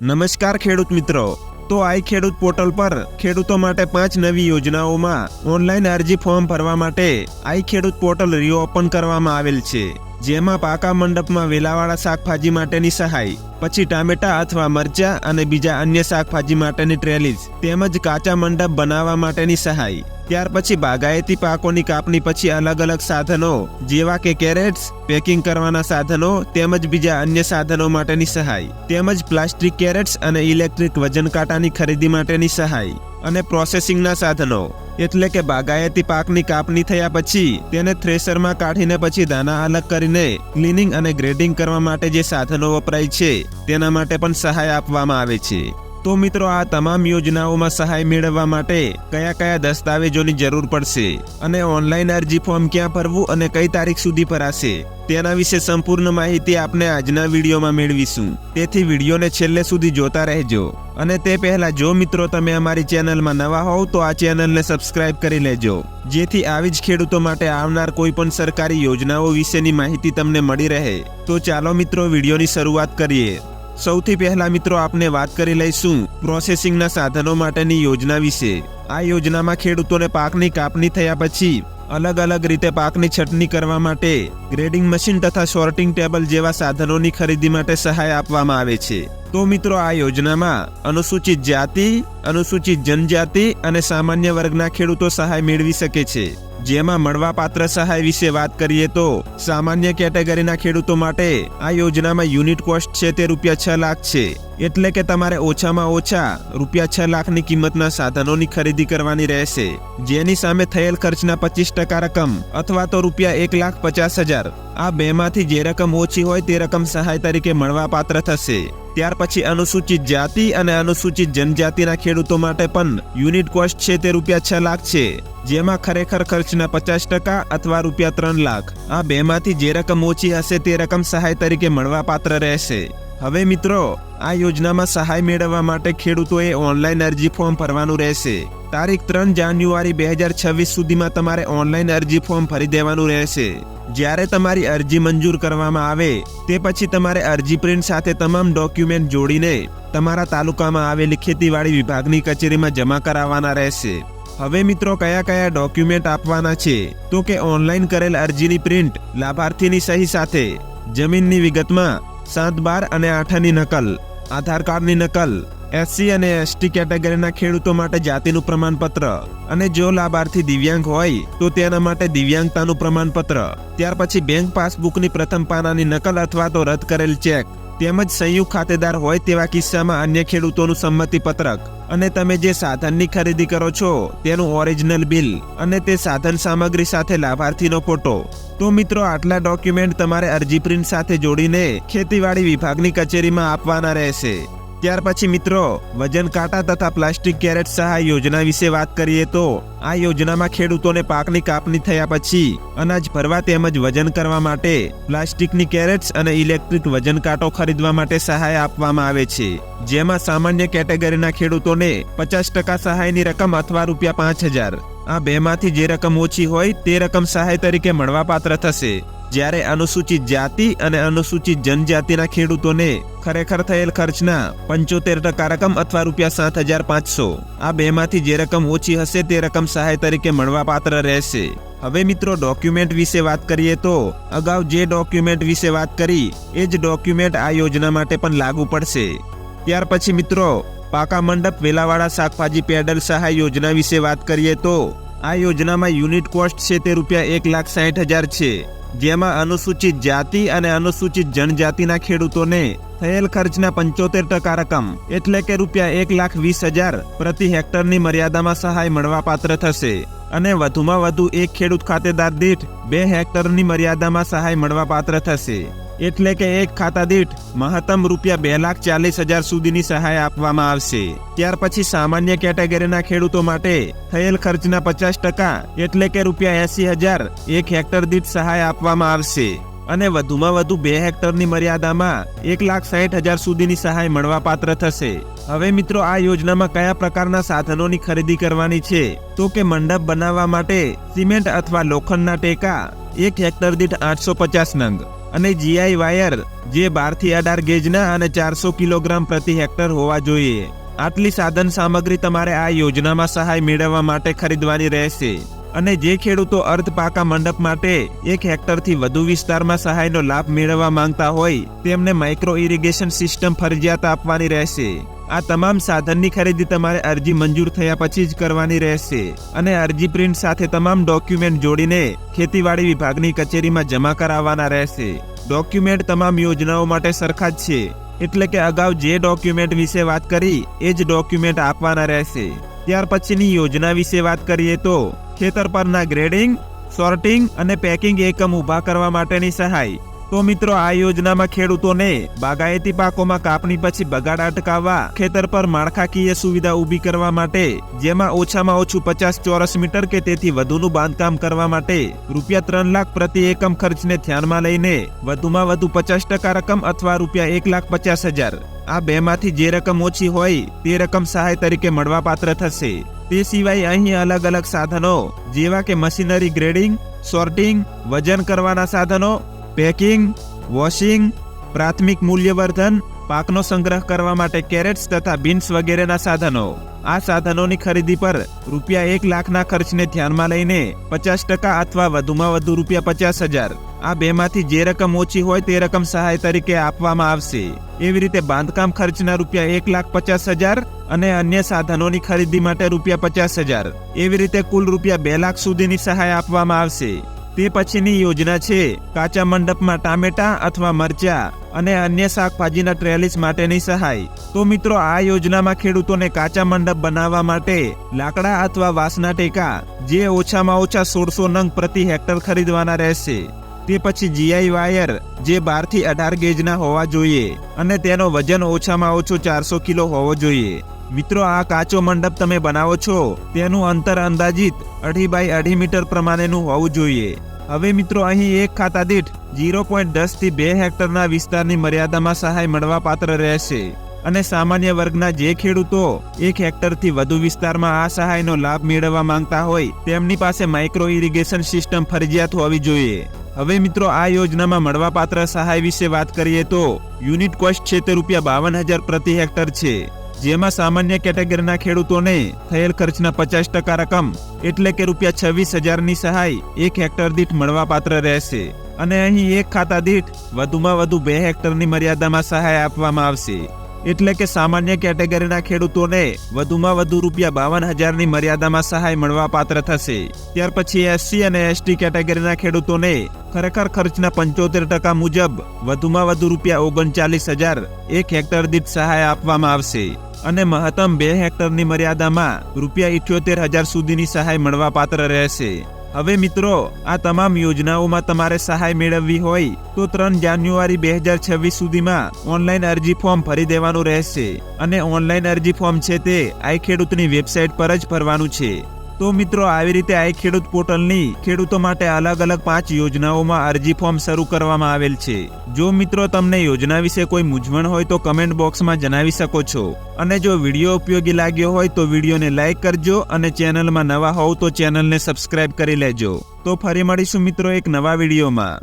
નમસ્કાર ખેડૂત મિત્રો, તો આઈ ખેડૂત પોર્ટલ પર ખેડૂતો માટે 5 નવી યોજનાઓમાં ઓનલાઈન અરજી ફોર્મ ભરવા માટે આઈ ખેડૂત પોર્ટલ રીઓપન કરવામાં આવેલ છે, જેમાં પાકા મંડપમાં વેલાવાળા શાકભાજી માટેની સહાય, પછી ટામેટા અથવા મરચા અને બીજા અન્ય શાકભાજી માટેની ટ્રેલીઝ તેમજ કાચા મંડપ બનાવવા માટેની સહાય, ત્યાર પછી બાગાયતી પાકોની કાપણી પછી અલગ અલગ સાધનો જેવા કે કેરેટ્સ, પેકિંગ કરવાના સાધનો તેમજ બીજા અન્ય સાધનો માટેની સહાય, તેમજ પ્લાસ્ટિક કેરેટ્સ અને ઇલેક્ટ્રિક વજન કાંટાની ખરીદી માટેની સહાય અને પ્રોસેસિંગના સાધનો એટલે કે બાગાયતી પાકની કાપણી થયા પછી તેને થ્રેશરમાં કાઢીને પછી દાણા અલગ કરીને ક્લીનિંગ અને ગ્રેડિંગ કરવા માટે જે સાધનો વપરાય છે તેના માટે પણ સહાય આપવામાં આવે છે। તો મિત્રો, આ તમામ યોજનાઓમાં સહાય મેળવવા માટે કયા કયા દસ્તાવેજોની જરૂર પડશે અને ઓનલાઈન અરજી ફોર્મ ક્યાં ભરવું અને કઈ તારીખ સુધી ભરાશે તેના વિશે સંપૂર્ણ માહિતી આપણે આજના વિડીયોમાં મેળવીશું, તેથી વિડીયોને છેલ્લે સુધી જોતા રહેજો। અને તે પહેલા જો મિત્રો તમે અમારી ચેનલમાં નવા હોવ તો આ ચેનલને સબસ્ક્રાઇબ કરી લેજો, જેથી આવી જ ખેડૂતો માટે આવનાર કોઈ પણ સરકારી યોજનાઓ વિશેની માહિતી તમને મળી રહે। તો ચાલો મિત્રો, વિડીયોની શરૂઆત કરીએ। સૌથી પહેલા મિત્રો આપણે વાત કરી લઈશું પ્રોસેસિંગના સાધનો માટેની યોજના વિશે। આ યોજનામાં ખેડૂતોને પાકની કાપણી થયા પછી અલગ અલગ રીતે પાકની છટણી કરવા માટે ગ્રેડિંગ મશીન તથા સોર્ટિંગ ટેબલ જેવા સાધનોની ખરીદી માટે સહાય આપવામાં આવે છે। તો મિત્રો, આ યોજનામાં અનુસૂચિત જાતિ, અનુસૂચિત જનજાતિ અને સામાન્ય વર્ગના ખેડૂતો સહાય મેળવી શકે છે। જેમાં મળવાપાત્ર સહાય વિશે વાત કરીએ તો સામાન્ય કેટેગરીના ખેડૂતો માટે આ યોજનામાં યુનિટ કોસ્ટ છે તે ₹6 લાખ છે, એટલે કે તમારે ઓછામાં ઓછા ₹6 લાખની કિંમતના સાધનોની ખરીદી કરવાની રહેશે, જેની સામે થયેલ ખર્ચના 25% રકમ અથવા તો ₹1,50,000 આ બેમાંથી જે રકમ ઓછી હોય તે રકમ સહાય તરીકે મળવાપાત્ર થશે। ત્યાર પછી અનુસૂચિત જાતિ અને અનુસૂચિત જનજાતિના ખેડૂતો માટે પણ યુનિટ કોસ્ટ છે તે ₹6 લાખ છે, જેમાં ખરેખર ખર્ચના 50% અથવા ₹3 લાખ આ બેમાંથી જે રકમ ઓછી હશે તે રકમ સહાય તરીકે મળવાપાત્ર રહેશે। હવે મિત્રો, આ યોજનામાં સહાય મેળવવા માટે ખેડૂતોએ ઓનલાઈન અરજી ફોર્મ ભરવાનું રહેશે। તારીખ 3 જાન્યુઆરી 2026 સુધીમાં તમારે ઓનલાઈન અરજી ફોર્મ ભરી દેવાનું રહેશે। જ્યારે તમારી અરજી મંજૂર કરવામાં આવે તે પછી તમારે અરજી પ્રિન્ટ સાથે તમામ ડોક્યુમેન્ટ જોડીને તમારા તાલુકામાં આવેલી ખેતીવાડી વિભાગની કચેરીમાં જમા કરાવવાના રહેશે। હવે મિત્રો, કયા કયા ડોક્યુમેન્ટ આપવાના છે તો કે ઓનલાઈન કરેલ અરજીની પ્રિન્ટ, લાભાર્થીની સહી સાથે જમીનની વિગતમાં 7, 12 અને 8ની નકલ, આધાર કાર્ડની નકલ, SC અને ST કેટેગરીના ખેડૂતો માટે જાતિનું પ્રમાણપત્ર અને જો લાભાર્થી દિવ્યાંગ હોય તો તેના માટે દિવ્યાંગતાનું પ્રમાણપત્ર, ત્યાર પછી બેંક પાસબુકની પ્રથમ પાનાની નકલ અથવા તો રદ કરેલ ચેક, તેમજ સંયુક્ત ખાતેદાર હોય તેવા કિસ્સામાં અન્ય ખેડૂતોનું સંમતિ પત્રક અને તમે જે સાધનની ખરીદી કરો છો તેનું ઓરિજિનલ બિલ અને તે સાધન સામગ્રી સાથે લાભાર્થીનો ફોટો। તો મિત્રો, આટલા ડોક્યુમેન્ટ તમારે અરજી પ્રિન્ટ સાથે જોડીને ખેતીવાડી વિભાગની કચેરીમાં આપવાના રહેશે। ત્યાર પછી મિત્રો, વજન કાંટા તથા પ્લાસ્ટિક કેરેટ સહાય યોજના વિશે વાત કરીએ તો આ યોજનામાં ખેડૂતોને પાકની કાપણી થયા પછી અનાજ ભરવા તેમજ વજન કરવા માટે પ્લાસ્ટિકની કેરેટ્સ અને ઇલેક્ટ્રિક વજન કાંટો ખરીદવા માટે સહાય આપવામાં આવે છે, જેમાં સામાન્ય કેટેગરીના ખેડૂતોને 50% સહાયની રકમ અથવા ₹5,000 આ બેમાંથી જે રકમ ઓછી હોય તે રકમ સહાય તરીકે મળવાપાત્ર થશે। જ્યારે અનુસૂચિત જાતિ અને અનુસૂચિત જનજાતિના ખેડૂતોને ખરેખર થયેલ ખર્ચના 75% રકમ અથવા ₹7,500 આ બેમાંથી જે રકમ ઓછી હશે તે રકમ સહાય તરીકે મળવાપાત્ર રહેશે। હવે મિત્રો, ડોક્યુમેન્ટ વિશે વાત કરીએ તો અગાઉ જે ડોક્યુમેન્ટ વિશે વાત કરી એ જ ડોક્યુમેન્ટ આ યોજના માટે પણ લાગુ પડશે। ત્યાર પછી મિત્રો, પાકા મંડપ વેલાવાળા શાકભાજી પેડલ સહાય યોજના વિશે વાત કરીએ તો આ યોજનામાં યુનિટ કોસ્ટ છે તે ₹1,60,000 છે, જેમાં અનુસૂચિત જાતિ અને અનુસૂચિત જનજાતિના ખેડૂતોને થયેલ ખર્ચના 75% રકમ એટલે કે ₹1,20,000 પ્રતિ હેક્ટરની મર્યાદામાં સહાય મળવાપાત્ર થશે અને વધુમાં વધુ એક ખેડૂત ખાતેદાર દીઠ 2 હેક્ટરની મર્યાદામાં સહાય મળવાપાત્ર થશે, એટલે કે એક ખાતા દીઠ મહત્તમ ₹2,40,000 સુધીની સહાય આપવામાં આવશે। ત્યાર પછી સામાન્ય કેટેગરીના ખેડૂતો માટે થયેલ ખર્ચના 50% એટલે કે ₹80,000 એક હેક્ટર દીઠ સહાય આપવામાં આવશે અને વધુમાં વધુ 2 હેક્ટરની મર્યાદામાં 1,60,000 સુધીની સહાય મળવાપાત્ર થશે। હવે મિત્રો, આ યોજનામાં કયા પ્રકારના સાધનોની ખરીદી કરવાની છે તો કે મંડપ બનાવવા માટે સિમેન્ટ અથવા લોખંડના ટેકા 1 હેક્ટર દીઠ 850 નંગ, અને જીઆઈ વાયર જે 12 થી 18 ગેજના અને 400 કિલોગ્રામ પ્રતિ હેક્ટર હોવા જોઈએ. આટલી સાધન સામગ્રી તમારે આ યોજનામાં સહાય મેળવવા માટે ખરીદવાની રહેશે. અને જે ખેડૂતો અર્ધ પાકા મંડપ માટે 1 હેક્ટરથી વધુ વિસ્તારમાં સહાયનો લાભ મેળવવા માંગતા હોય તેમને માઇક્રો ઇરિગેશન સિસ્ટમ ફરજિયાત આપવાની રહેશે. આ તમામ સાધનની ખરીદી તમારે અરજી મંજૂર થયા પછી જ કરવાની રહેશે અને અરજી પ્રિન્ટ સાથે તમામ ડોક્યુમેન્ટ જોડીને ખેતીવાડી વિભાગની કચેરીમાં જમા કરાવવાના રહેશે. ડોક્યુમેન્ટ તમામ યોજનાઓ માટે સરખા જ છે, એટલે કે અગાઉ જે ડોક્યુમેન્ટ વિશે વાત કરી એ જ ડોક્યુમેન્ટ આપવાના રહેશે. ત્યાર પછીની યોજના વિશે વાત કરીએ તો ખેતર પરના ગ્રેડિંગ, સોર્ટિંગ અને પેકિંગ એકમ ઊભા કરવા માટેની સહાય. તો મિત્રો, આ યોજનામાં ખેડૂતોને બાગાયતી પાકોમાં કાપણી પછી બગાડ અટકાવવા ખેતર પર માળખાકીય સુવિધા ઊભી કરવા માટે, જેમાં ઓછામાં ઓછું 50 ચોરસ મીટર કે તેથી વધુનું બાંધકામ કરવા માટે ₹3 લાખ પ્રતિ એકમ ખર્ચને ધ્યાનમાં લઈને વધુમાં વધુ 50% રકમ અથવા ₹1,50,000 આ બેમાંથી જે રકમ ઓછી હોય તે રકમ સહાય તરીકે મળવાપાત્ર થશે. તે સિવાય અહીં અલગ અલગ સાધનો જેવા કે મશીનરી ગ્રેડિંગ, સોર્ટિંગ, વજન કરવાના સાધનો, પેકિંગ, વોશિંગ, પ્રાથમિક મૂલ્યવર્ધન, પાકનો સંગ્રહ કરવા માટે કેરેટ્સ તથા બીન્સ વગેરેના સાધનો. આ સાધનોની ખરીદી પર ₹1 લાખના ખર્ચને ધ્યાનમાં લઈને 50% અથવા વધુમાં વધુ ₹50,000 આ બેમાંથી જે રકમ ઓછી હોય તે રકમ સહાય તરીકે આપવામાં આવશે. એવી રીતે બાંધકામ ખર્ચના ₹1,50,000 અને અન્ય સાધનોની ખરીદી માટે ₹50,000 એવી રીતે કુલ ₹2 લાખ સુધીની સહાય આપવામાં આવશે. તે પછીની યોજના છે કાચા મંડપમાં ટામેટા અથવા મરચા અને અન્ય શાકભાજીના ટ્રેલિસ માટેની સહાય. તો મિત્રો, આ યોજનામાં ખેડૂતોને કાચા મંડપ બનાવવા માટે લાકડા અથવા વાંસના ટેકા જે ઓછામાં ઓછા 1600 નંગ પ્રતિ હેક્ટર ખરીદવાના રહેશે. તે પછી જીઆઈ વાયર જે 12 થી 18 ગેજના હોવા જોઈએ અને તેનો વજન ઓછામાં ઓછો 400 કિલો હોવો જોઈએ. મિત્રો, આ કાચો મંડપ તમે બનાવો છો તેનું અંતર અંદાજિત 2.5 બાય 2.5 મીટર પ્રમાણેનું હોવું જોઈએ. હવે મિત્રો, અહીં એક ખાતા દીઠ 0.10 થી 2 હેક્ટરના વિસ્તારની મર્યાદામાં સહાય મળવાપાત્ર રહેશે અને સામાન્ય વર્ગના જે ખેડૂતો 1 હેક્ટરથી વધુ વિસ્તારમાં આ સહાયનો લાભ મેળવવા માંગતા હોય તેમની પાસે માઇક્રો ઇરિગેશન સિસ્ટમ ફરજિયાત હોવી જોઈએ. હવે મિત્રો, આ યોજનામાં મળવાપાત્ર સહાય વિશે વાત કરીએ તો યુનિટ કોસ્ટ છે તે ₹52,000 પ્રતિ હેક્ટર છે, જેમાં સામાન્ય કેટેગરીના ખેડૂતોને થયેલ ખર્ચના 50% રકમ એટલે કે ₹26,000ની સહાય 1 હેક્ટર દીઠ મળવાપાત્ર રહેશે અને અહીં એક ખાતા દીઠ વધુમાં વધુ 2 હેક્ટરની મર્યાદામાં સહાય આપવામાં આવશે. એટલે કે સામાન્ય કેટેગરીના ખેડૂતોને વધુમાં વધુ ₹52,000ની મર્યાદામાં સહાય મળવાપાત્ર થશે. ત્યાર પછી એસસી અને એસટી કેટેગરીના ખેડૂતોને ખરેખર ખર્ચના 75% મુજબ વધુમાં વધુ ₹39,000 1 હેક્ટર દીઠ સહાય આપવામાં આવશે અને મહત્તમ 2 હેક્ટરની મર્યાદામાં ₹78,000 સુધીની સહાય મળવાપાત્ર રહેશે. હવે મિત્રો, આ તમામ યોજનાઓમાં તમારે સહાય મેળવવી હોય તો 3 જાન્યુઆરી 2026 સુધીમાં ઓનલાઈન અરજી ફોર્મ ભરી દેવાનું રહેશે અને ઓનલાઈન અરજી ફોર્મ છે તે આઈ ખેડૂતની વેબસાઇટ પર જ ભરવાનું છે. તો મિત્રો, આવી રીતે આઈ ખેડૂત પોર્ટલની ખેડૂતો માટે અલગ અલગ 5 યોજનાઓમાં અરજી ફોર્મ શરૂ કરવામાં આવેલ છે. જો મિત્રો તમને યોજના વિશે કોઈ મૂંઝવણ હોય તો કમેન્ટ બોક્સમાં જણાવી શકો છો અને જો વિડીયો ઉપયોગી લાગ્યો હોય તો વિડીયોને લાઈક કરજો અને ચેનલમાં નવા હોવ તો ચેનલને સબસ્ક્રાઇબ કરી લેજો. તો ફરી મળીશું મિત્રો એક નવા વિડીયોમાં.